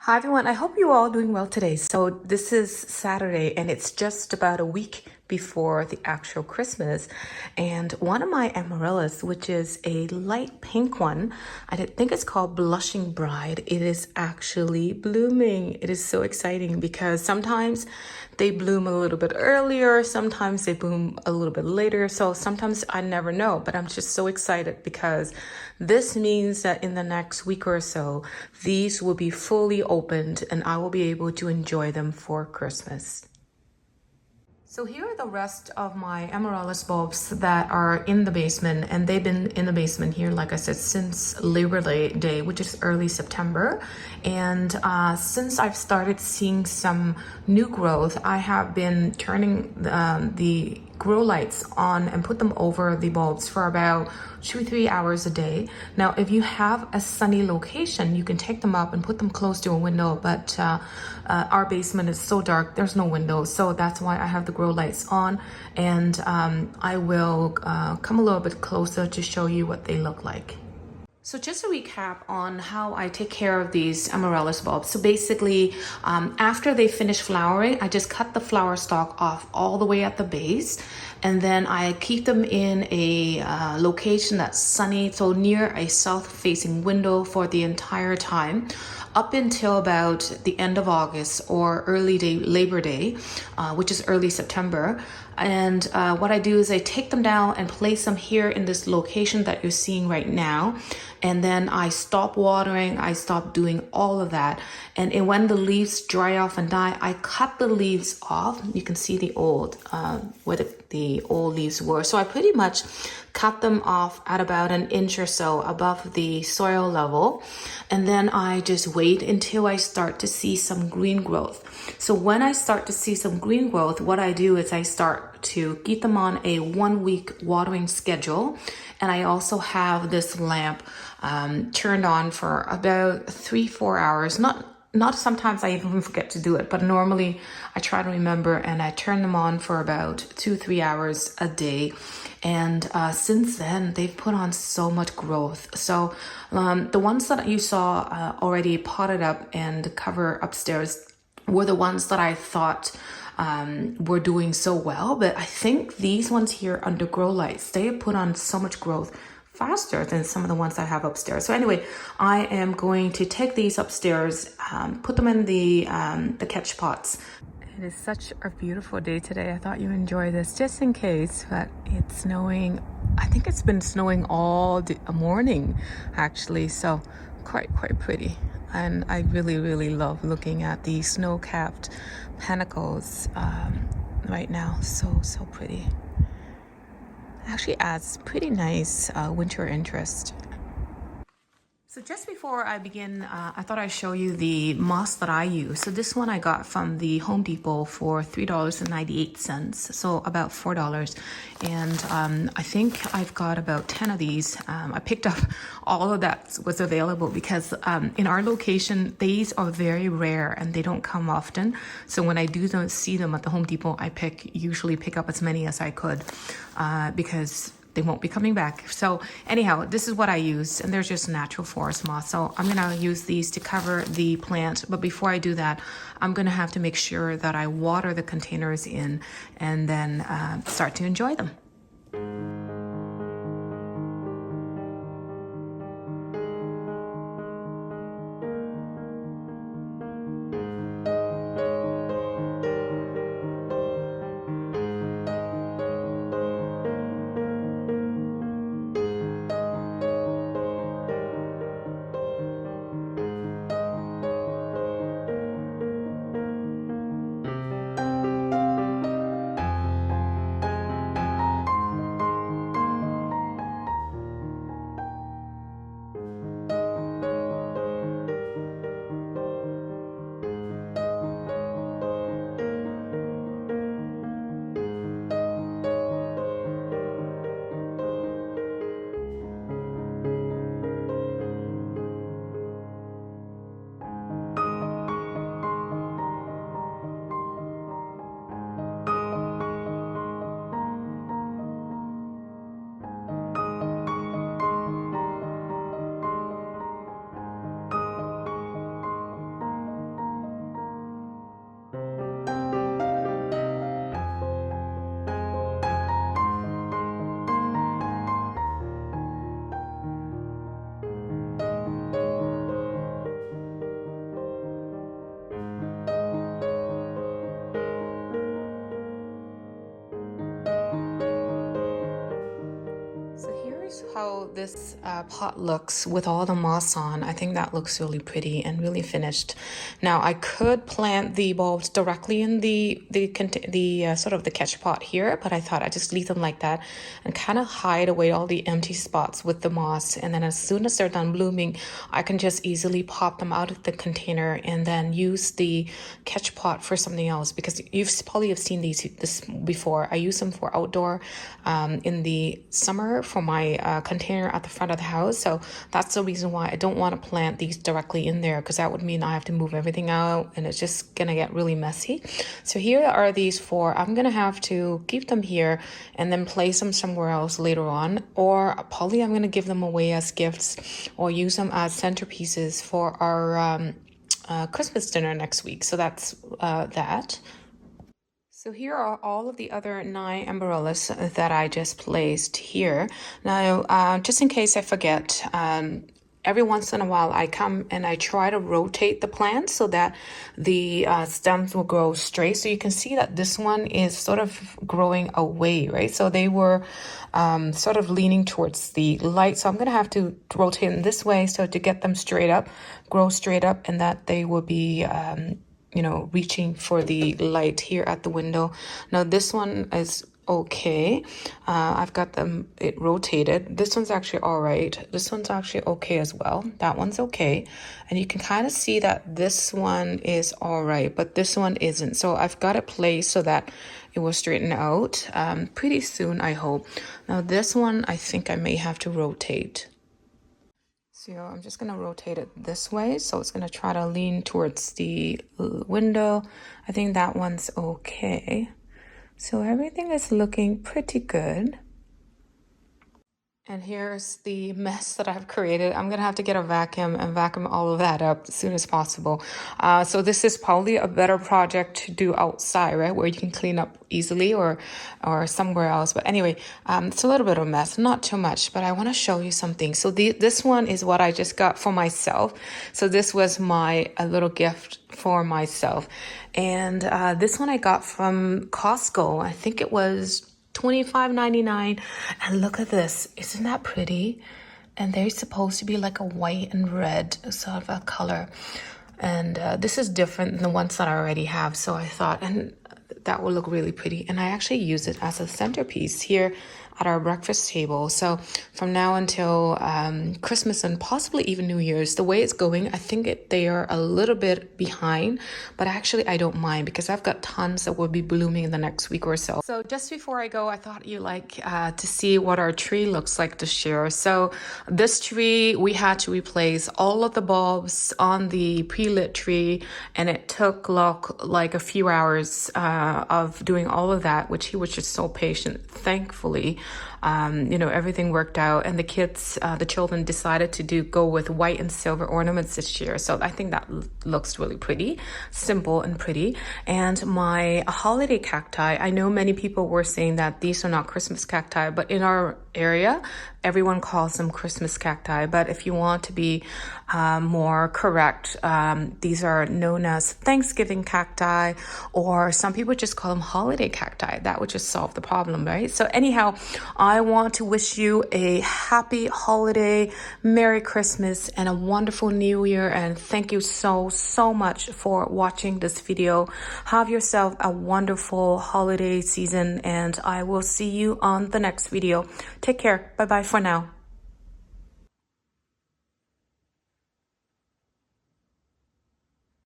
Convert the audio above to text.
Hi everyone, I hope you all doing well today. So this is Saturday and it's just about a week before the actual Christmas. And one of my amaryllis, which is a light pink one, I think it's called Blushing Bride. It is actually blooming. It is so exciting because sometimes they bloom a little bit earlier, sometimes they bloom a little bit later. So sometimes I never know, but I'm just so excited because this means that in the next week or so, these will be fully opened and I will be able to enjoy them for Christmas. So here are the rest of my amaryllis bulbs that are in the basement, and they've been in the basement here, like I said, since Labor Day, which is early September. And since I've started seeing some new growth, I have been turning the grow lights on and put them over the bulbs for about 2-3 hours a day. Now, if you have a sunny location, you can take them up and put them close to a window, but our basement is so dark, there's no window, so that's why I have the grow lights on, and I will come a little bit closer to show you what they look like. So just a recap on how I take care of these amaryllis bulbs. So basically, after they finish flowering, I just cut the flower stalk off all the way at the base. And then I keep them in a location that's sunny, so near a south-facing window for the entire time, up until about the end of August or Labor Day, which is early September. And what I do is I take them down and place them here in this location that you're seeing right now. And then I stop watering, I stop doing all of that. And when the leaves dry off and die, I cut the leaves off. You can see the old, where the old leaves were. So I pretty much cut them off at about an inch or so above the soil level. And then I just wait until I start to see some green growth. So when I start to see some green growth, what I do is I start to keep them on a 1-week watering schedule. And I also have this lamp turned on for about 3-4 hours. Not sometimes I even forget to do it, but normally I try to remember, and I turn them on for about 2-3 hours a day. And since then, they've put on so much growth. So the ones that you saw already potted up and covered upstairs were the ones that I thought were doing so well. But I think these ones here under grow lights, they have put on so much growth faster than some of the ones I have upstairs. So anyway, I am going to take these upstairs, put them in the catch pots. It is such a beautiful day today. I thought you'd enjoy this just in case, but it's snowing. I think it's been snowing all morning actually, so quite pretty. And I really love looking at the snow-capped panicles right now. So pretty. Actually adds pretty nice winter interest. So just before I begin, I thought I'd show you the moss that I use. So this one I got from the Home Depot for $3.98, so about $4. And I think I've got about 10 of these. I picked up all of that was available because in our location, these are very rare and they don't come often. So when I don't see them at the Home Depot, I usually pick up as many as I could because they won't be coming back. So anyhow, this is what I use, and there's just natural forest moss. So I'm gonna use these to cover the plant. But before I do that, I'm gonna have to make sure that I water the containers in and then start to enjoy them. how this pot looks with all the moss on. I think that looks really pretty and really finished. Now I could plant the bulbs directly in the sort of the catch pot here, but I thought I'd just leave them like that and kind of hide away all the empty spots with the moss. And then as soon as they're done blooming, I can just easily pop them out of the container and then use the catch pot for something else, because you've probably have seen this before. I use them for outdoor in the summer for my container at the front of the house. So that's the reason why I don't want to plant these directly in there, because that would mean I have to move everything out and it's just gonna get really messy. So here are these four. I'm gonna have to keep them here and then place them somewhere else later on, or probably I'm gonna give them away as gifts or use them as centerpieces for our Christmas dinner next week. So that's that. So here are all of the other 9 amaryllis that I just placed here. Now, just in case I forget, every once in a while I come and I try to rotate the plant so that the stems will grow straight. So you can see that this one is sort of growing away, right? So they were sort of leaning towards the light. So I'm going to have to rotate in this way so to get them straight up, grow straight up, and that they will be reaching for the light here at the window. Now this one is okay. I've got it rotated. This one's actually all right. This one's actually okay as well. That one's okay. And you can kind of see that this one is all right, but this one isn't. So I've got it placed so that it will straighten out pretty soon, I hope. Now this one, I think I may have to rotate. So I'm just going to rotate it this way. So it's going to try to lean towards the window. I think that one's okay. So everything is looking pretty good. And here's the mess that I've created. I'm going to have to get a vacuum and vacuum all of that up as soon as possible. So this is probably a better project to do outside, right? Where you can clean up easily or somewhere else. But anyway, it's a little bit of a mess, not too much, but I want to show you something. So this one is what I just got for myself. So this was a little gift for myself. And this one I got from Costco. I think it was $25.99, and look at this. Isn't that pretty? And they're supposed to be like a white and red sort of a color, and this is different than the ones that I already have. So I thought, and that will look really pretty, and I actually use it as a centerpiece here at our breakfast table. So from now until Christmas and possibly even New Year's, the way it's going, I think they are a little bit behind, but actually I don't mind because I've got tons that will be blooming in the next week or so. So just before I go, I thought you'd like to see what our tree looks like this year. So this tree, we had to replace all of the bulbs on the pre-lit tree, and it took like a few hours of doing all of that, which he was just so patient, thankfully. Everything worked out, and the children decided to go with white and silver ornaments this year. So I think that looks really pretty, simple and pretty. And my holiday cacti, I know many people were saying that these are not Christmas cacti, but in our area, everyone calls them Christmas cacti. But if you want to be more correct, these are known as Thanksgiving cacti, or some people just call them holiday cacti. That would just solve the problem, right? So anyhow, I want to wish you a happy holiday, Merry Christmas, and a wonderful New Year. And thank you so much for watching this video. Have yourself a wonderful holiday season, and I will see you on the next video. Take care. Bye-bye for now.